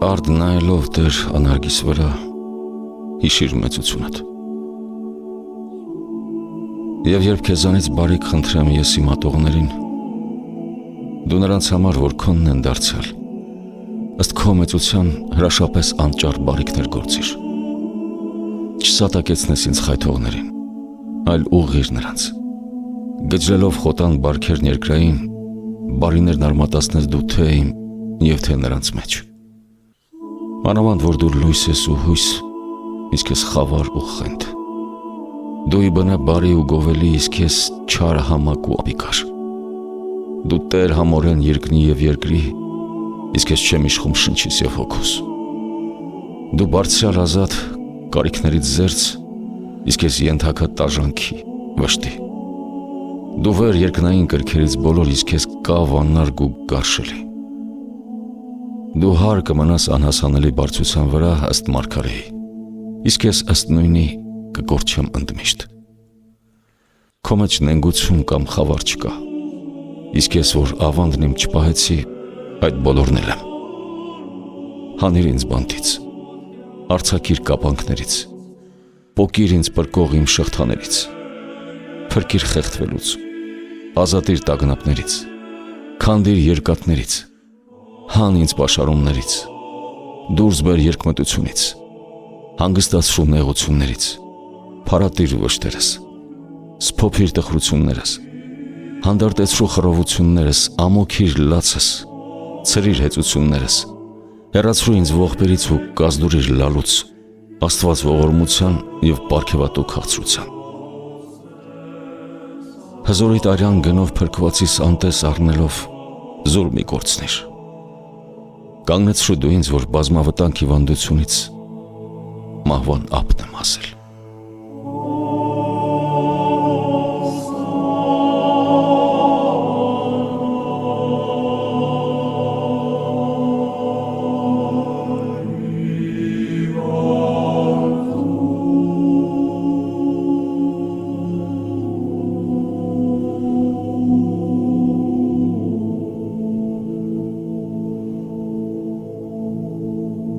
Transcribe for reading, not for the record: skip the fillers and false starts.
արդ նայելով դեր անարգիս վրա, հիշիր մեծությունդ։ Եվ երբ քեզանից բարիք խնդրեմ ես իմ ատողներին, դու նրանց համար, որ քոնն են դարձյալ, ըստ քո մեծության հրաշապես անճար բարիքներ գործիր։ Չսատակեցնես ինձ խայթողներին, այլ ուղղիր նրանց։ Գջլելով խոտան բարքերն երկրային, բարիներն արմատացնես դու թե իմ և թե նրանց մեջ։ Մանավանդ, որ դու լույս ես ու հույս, իսկ ես խավար ու խենթ։ Դու իբնե բարի ու գովելի, իսկ ես չար համակ ու ապիկար։ Դու տեր համորեն երկնի և երկրի, իսկ ես չեմ իշխում շնչիս և հոգուս։ Դու բարձրյալ ազատ, կարիքներից զերծ, իսկ ես ենթակա տաժանքի, վշտի։ Դու վեր երկնային կրքերից բոլոր, իսկ ես կավ անարգ ու գարշելի։ Դու հար կմնաս անհասանելի բարձրության վրա ըստ մարգարեի, իսկ ես ըստ նույնի կկորչեմ ընդմիշտ։ Քո մեջ նենգություն կամ խավար չկա, իսկ ես որ ավանդն իմ չպահեցի, այդ բոլորն էլ եմ։ Հանիր ինձ բանտից, արձակիր կապանքներից, պոկիր ինձ պրկող իմ շղթաներից, փրկիր խեղդվելուց, ազատիր տագնապներից, քանդիր երկաթներից, հան ինձ պաշարումներից, դուրս բեր երկմտությունից, հանգստացրու նեղություններից, փարատիր վշտերս, սփոփիր տխրություններս, հանդարտեցրու խռովություններս, ամոքիր լացս, ցրիր հեծություններս, հեռացրու ինձ ողբերից ու կազդուրիր լալուց, Աստված ողորմության և պարգևատու քաղցրության։ Հզորիտ արյան գնով փրկվածիս անտես առնելով զուր մի կորցնիր։ Կանգնեցրու դու ինձ, որ բազմավտանգ հիվանդությունից մահվան ափն եմ հասել։